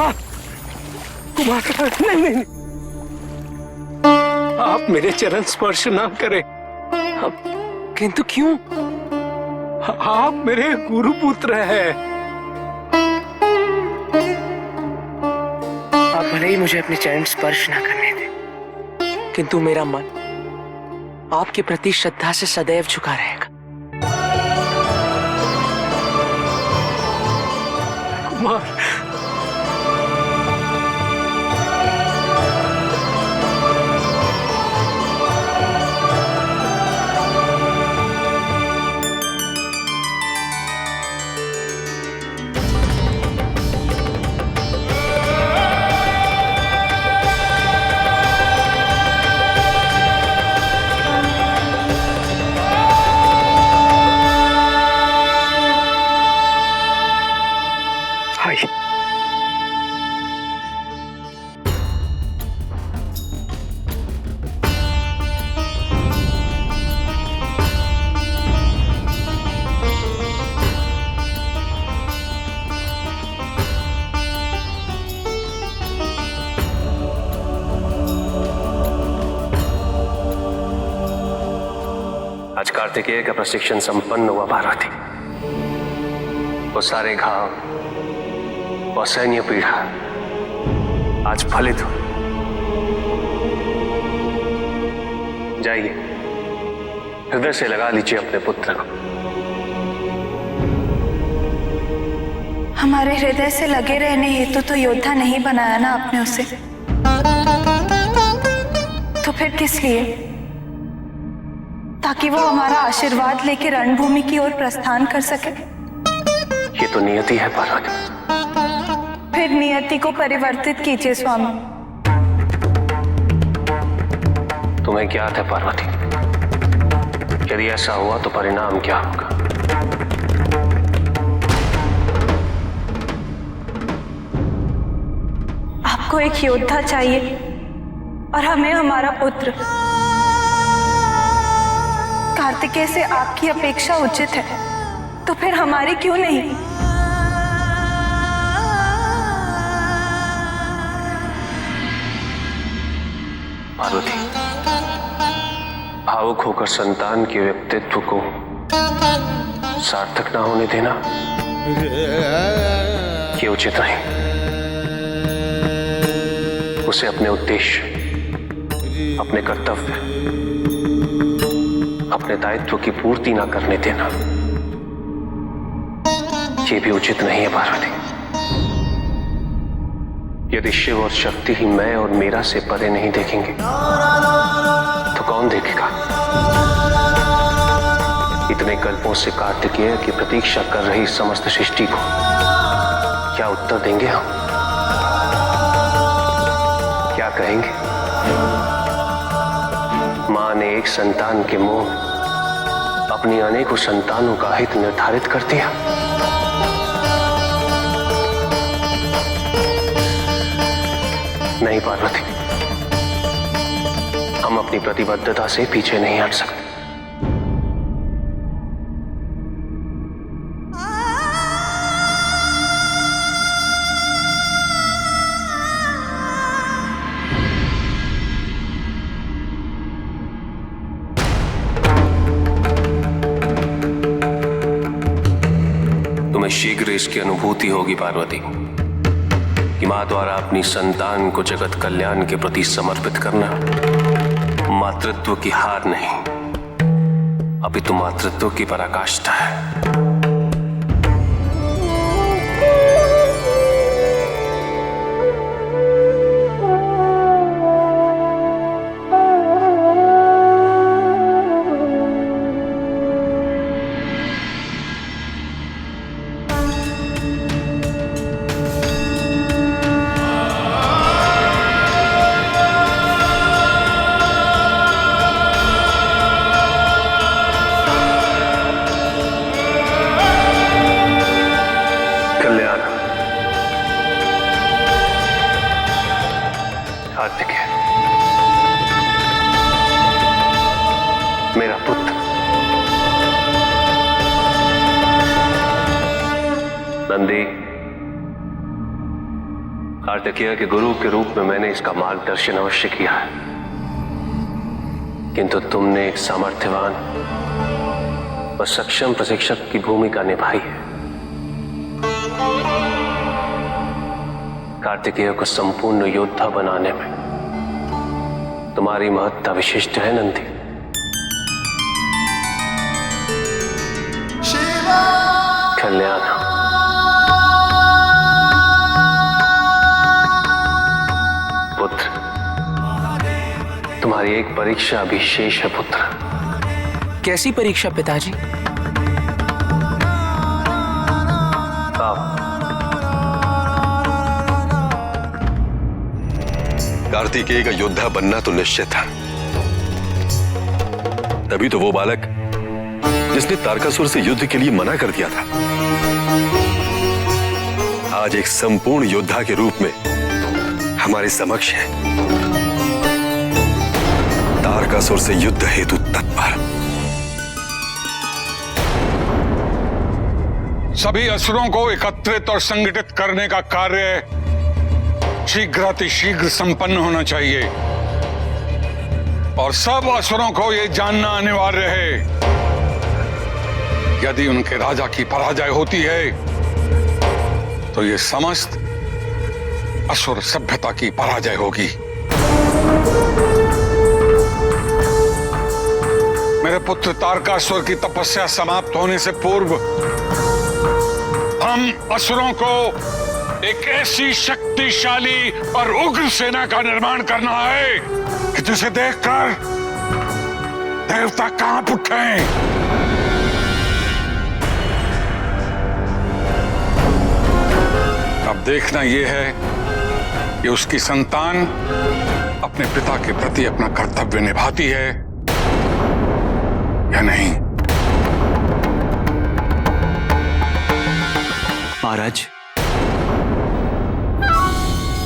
कुमार, कुमार, नहीं नहीं नहीं, आप मेरे चरण स्पर्श ना करें। किंतु क्यों? आप मेरे गुरु पुत्र हैं। आप भले ही मुझे अपने चरण स्पर्श ना करने दें, किंतु मेरा मन आपके प्रति श्रद्धा से सदैव झुका रहेगा। कुमार, आज कार्तिकेय का प्रशिक्षण संपन्न हुआ पार्वती। वो सारे घाव और सैन्य पीड़ा आज फलित हो। जाइए, हृदय से लगा लीजिए अपने पुत्र को। हमारे हृदय से लगे रहने हेतु तो योद्धा नहीं बनाया ना आपने उसे, तो फिर किस लिए? ताकि वो हमारा आशीर्वाद लेकर रणभूमि की ओर प्रस्थान कर सके। ये तो नियति है पार्वती। फिर नियति को परिवर्तित कीजिए स्वामी। तुम्हें ज्ञात है पार्वती, यदि ऐसा हुआ तो परिणाम क्या होगा? आपको एक योद्धा चाहिए और हमें हमारा पुत्र। कार्तिकेय से आपकी अपेक्षा उचित है, तो फिर हमारी क्यों नहीं? पार्वती, भावुक होकर संतान के व्यक्तित्व को सार्थक ना होने देना ये उचित नहीं। उसे अपने उद्देश्य, अपने कर्तव्य, अपने दायित्व की पूर्ति ना करने देना ये भी उचित नहीं है पार्वती। यदि शिव और शक्ति ही मैं और मेरा से परे नहीं देखेंगे तो कौन देखेगा? इतने कल्पों से कार्तिकेय की प्रतीक्षा कर रही समस्त सृष्टि को क्या उत्तर देंगे हम? क्या कहेंगे? मां ने एक संतान के मोह अपनी अनेकों संतानों का हित निर्धारित कर दिया। नहीं पार्वती, हम अपनी प्रतिबद्धता से पीछे नहीं हट सकते। तुम्हें शीघ्र इसकी अनुभूति होगी पार्वती कि मां द्वारा अपनी संतान को जगत कल्याण के प्रति समर्पित करना मातृत्व की हार नहीं, अपितु मातृत्व की पराकाष्ठा है। कार्तिकेय के गुरु के रूप में मैंने इसका मार्गदर्शन अवश्य किया है, किंतु तुमने एक सामर्थ्यवान और सक्षम प्रशिक्षक की भूमिका निभाई है। कार्तिकेय को संपूर्ण योद्धा बनाने में तुम्हारी महत्ता विशिष्ट है नंदी। कल्याण, पुत्र, तुम्हारी एक परीक्षा अभी शेष है पुत्र। कैसी परीक्षा पिताजी? कार्तिकेय का योद्धा बनना तो निश्चित था, तभी तो वो बालक जिसने तारकासुर से युद्ध के लिए मना कर दिया था, आज एक संपूर्ण योद्धा के रूप में हमारे समक्ष है, तारकासुर से युद्ध हेतु तत्पर। सभी असुरों को एकत्रित और संगठित करने का कार्य शीघ्रातिशीघ्र संपन्न होना चाहिए और सब असुरों को यह जानना अनिवार्य है, यदि उनके राजा की पराजय होती है तो यह समस्त असुर सभ्यता की पराजय होगी। मेरे पुत्र तारकासुर की तपस्या समाप्त होने से पूर्व हम असुरों को एक ऐसी शक्तिशाली और उग्र सेना का निर्माण करना है कि जिसे देखकर देवता कांप उठें। अब देखना यह है कि उसकी संतान अपने पिता के प्रति अपना कर्तव्य निभाती है या नहीं। महाराज,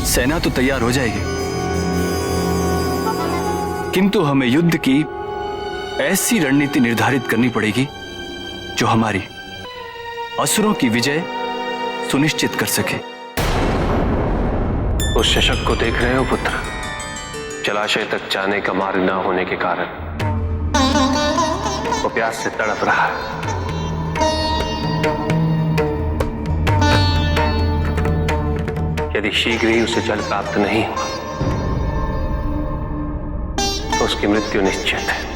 सेना तो तैयार हो जाएगी, किंतु हमें युद्ध की ऐसी रणनीति निर्धारित करनी पड़ेगी जो हमारी असुरों की विजय सुनिश्चित कर सके। उस शशक को देख रहे हो पुत्र? जलाशय तक जाने का मार्ग न होने के कारण वो प्यास से तड़प रहा है। यदि शीघ्र ही उसे जल प्राप्त नहीं हुआ तो उसकी मृत्यु निश्चित है।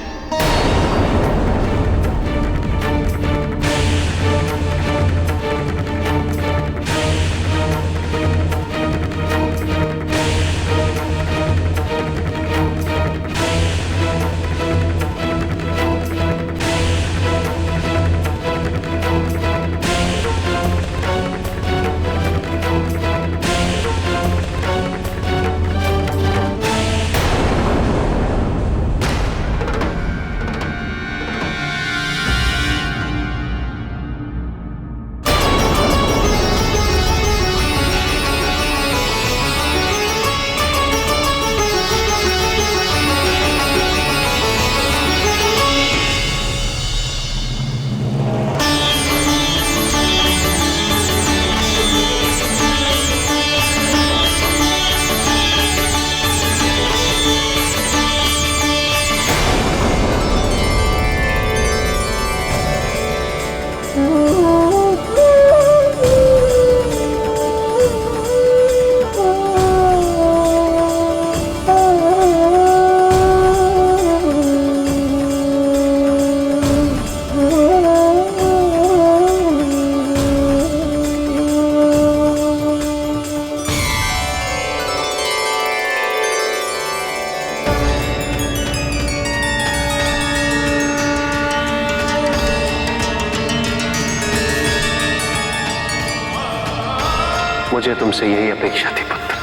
मुझे तुमसे यही अपेक्षा थी पुत्र।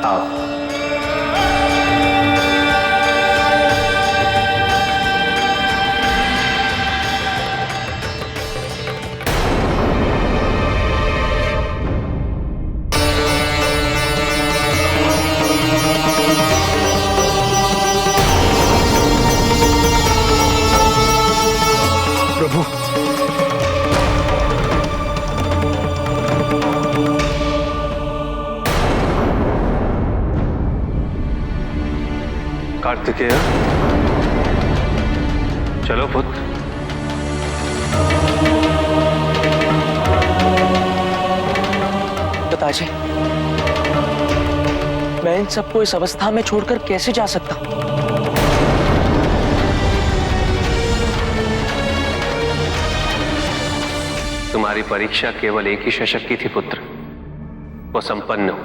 आओ। प्रभु, कार्तिकेय, चलो पुत्र। पिताजी, मैं इन सबको इस अवस्था में छोड़कर कैसे जा सकता हूं? तुम्हारी परीक्षा केवल एक ही शशक की थी पुत्र, वो संपन्न हो।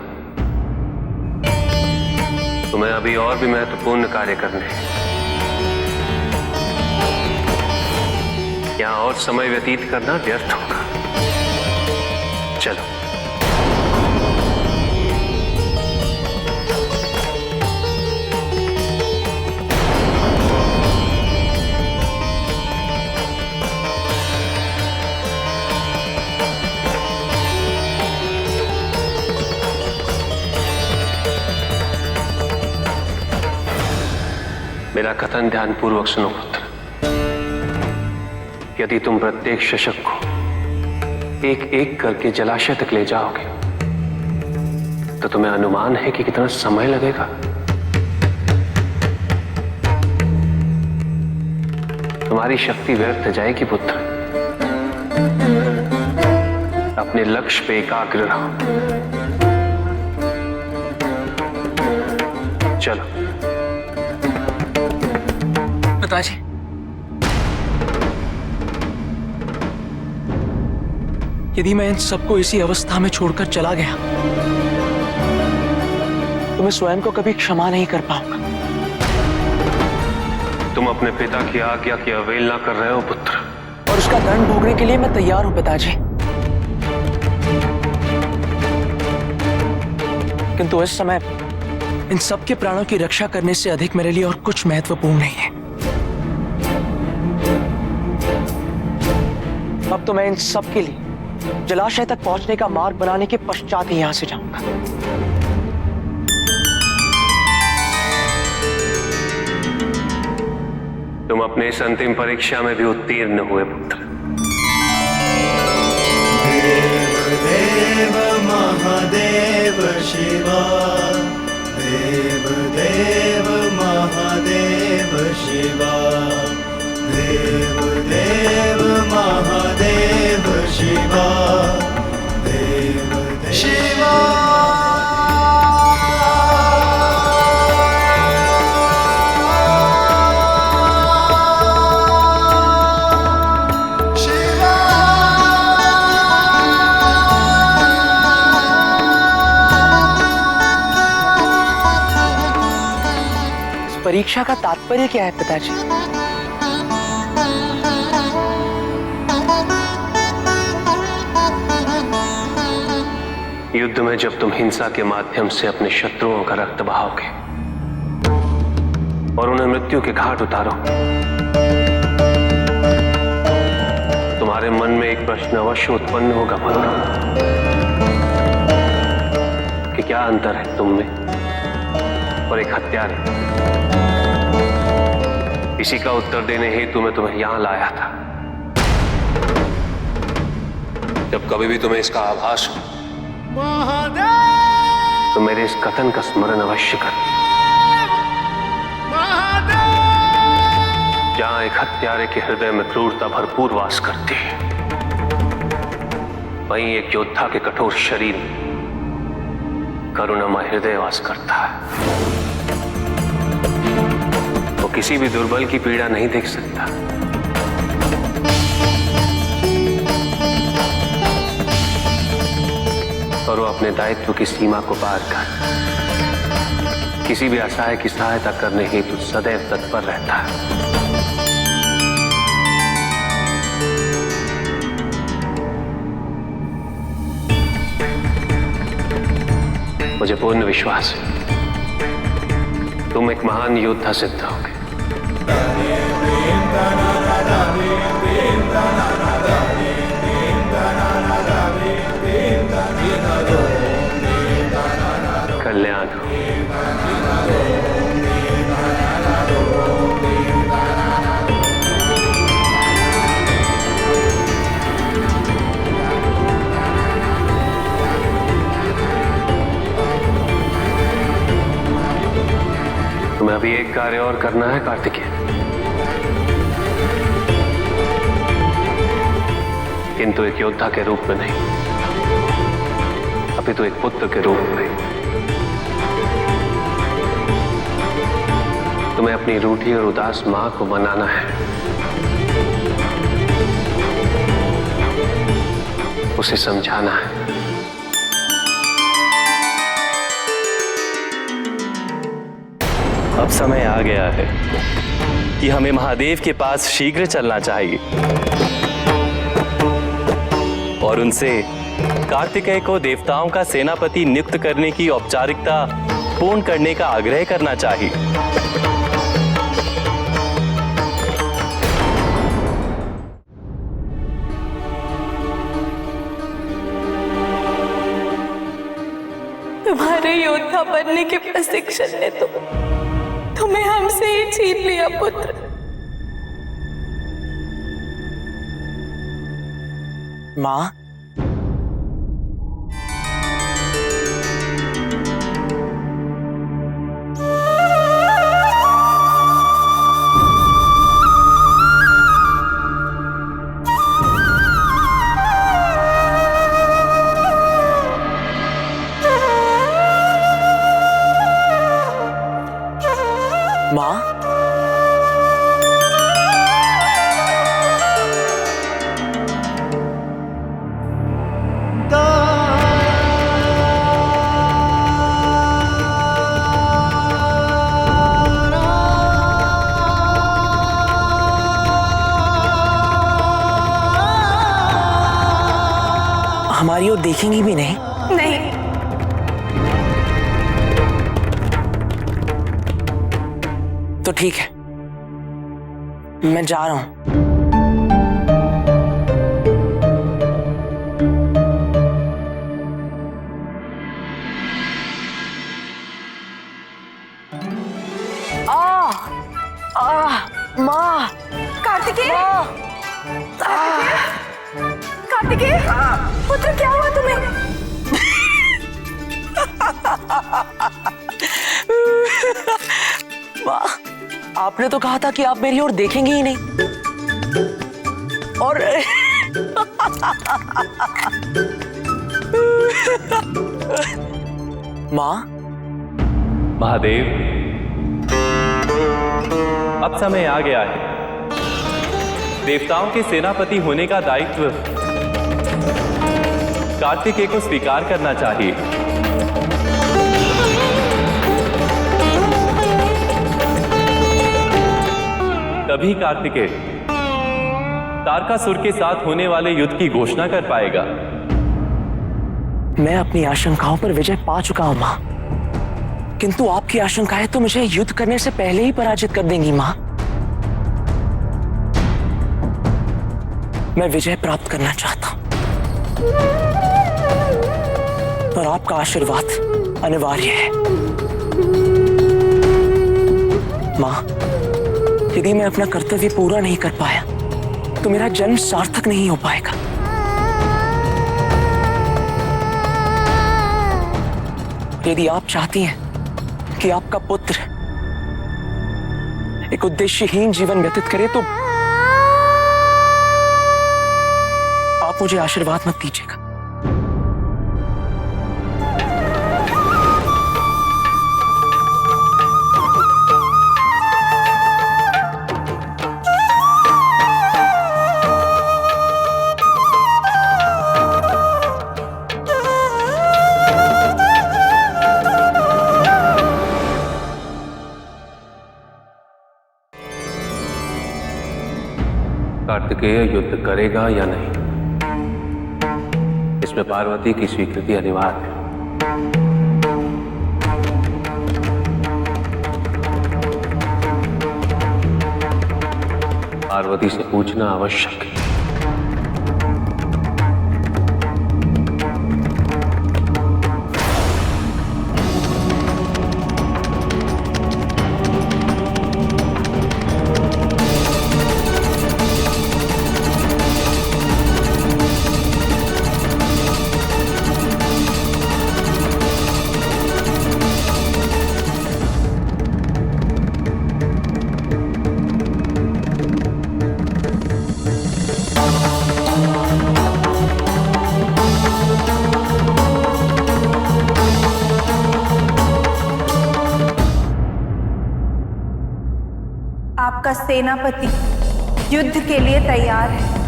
तुम्हें अभी और भी महत्वपूर्ण कार्य करने हैं। यहां और समय व्यतीत करना व्यर्थ होगा। चलो। मेरा कथन ध्यानपूर्वक सुनो पुत्र। यदि तुम प्रत्येक शशक को एक एक करके जलाशय तक ले जाओगे तो तुम्हें अनुमान है कि कितना समय लगेगा? तुम्हारी शक्ति व्यर्थ जाएगी पुत्र। अपने लक्ष्य पे एकाग्र रहो। चलो। पिताजी, यदि मैं इन सबको इसी अवस्था में छोड़कर चला गया तो मैं स्वयं को कभी क्षमा नहीं कर पाऊंगा। तुम अपने पिता की आज्ञा की अवहेलना कर रहे हो पुत्र, और उसका दंड भोगने के लिए मैं तैयार हूं पिताजी। किंतु इस समय इन सबके प्राणों की रक्षा करने से अधिक मेरे लिए और कुछ महत्वपूर्ण नहीं है। अब तो मैं इन सब के लिए जलाशय तक पहुंचने का मार्ग बनाने के पश्चात ही यहां से जाऊंगा। तुम अपने इस अंतिम परीक्षा में भी उत्तीर्ण हुए पुत्र। देव महादेव शिवा, देव देव महादेव शिवा, देव देव महादेव शिवा, देव देव शिवा। परीक्षा का तात्पर्य क्या है पिताजी? युद्ध में जब तुम हिंसा के माध्यम से अपने शत्रुओं का रक्त बहाओगे और उन्हें मृत्यु के घाट उतारो, तुम्हारे मन में एक प्रश्न अवश्य उत्पन्न होगा पुत्र कि क्या अंतर है तुम में और एक हत्यारे। इसी का उत्तर देने हेतु मैं तुम्हें यहां लाया था। जब कभी भी तुम्हें इसका आभास हो तो मेरे इस कथन का स्मरण अवश्य कर। जहां एक हत्यारे के हृदय में क्रूरता भरपूर वास करती है, वहीं एक योद्धा के कठोर शरीर में करुणामय हृदय वास करता है। वो किसी भी दुर्बल की पीड़ा नहीं देख सकता, और वो अपने दायित्व की सीमा को पार कर किसी भी असहाय की सहायता करने हेतु सदैव तत्पर रहता है। मुझे पूर्ण विश्वास है तुम एक महान योद्धा सिद्ध होगे। कल्याण हो। तुम्हें तुम्हें अभी एक कार्य और करना है कार्तिकेय, किंतु एक योद्धा के रूप में नहीं, अभी तो एक पुत्र के रूप में। तुम्हें अपनी रूठी और उदास मां को मनाना है, उसे समझाना है। अब समय आ गया है कि हमें महादेव के पास शीघ्र चलना चाहिए और उनसे कार्तिकेय को देवताओं का सेनापति नियुक्त करने की औपचारिकता पूर्ण करने का आग्रह करना चाहिए। तुम्हारे योद्धा बनने के प्रशिक्षण ने तो तुम्हें हमसे ही छीन लिया पुत्र। माँ, माँ, हमारी ओर देखेंगी भी नहीं? नहीं, तो ठीक है, मैं जा रहा हूं। माँ, कार्तिकेय, कार्तिकेय, पुत्र क्या हुआ तुम्हें? माँ, आपने तो कहा था कि आप मेरी ओर देखेंगे ही नहीं, और माँ, महादेव, अब समय आ गया है। देवताओं के सेनापति होने का दायित्व कार्तिकेय को स्वीकार करना चाहिए। तभी कार्तिकेय तारकासुर के साथ होने वाले युद्ध की घोषणा कर पाएगा। मैं अपनी आशंकाओं पर विजय पा चुका हूं माँ, किंतु आपकी आशंकाएं तो मुझे युद्ध करने से पहले ही पराजित कर देंगी माँ। मैं विजय प्राप्त करना चाहता हूं और आपका आशीर्वाद अनिवार्य है माँ। यदि मैं अपना कर्तव्य पूरा नहीं कर पाया तो मेरा जन्म सार्थक नहीं हो पाएगा। यदि आप चाहती हैं कि आपका पुत्र एक उद्देश्यहीन जीवन व्यतीत करे तो आप मुझे आशीर्वाद मत दीजिएगा। कार्तिकेय युद्ध करेगा या नहीं, इसमें पार्वती की स्वीकृति अनिवार्य है। पार्वती से पूछना आवश्यक है। आपका सेनापति युद्ध के लिए तैयार है।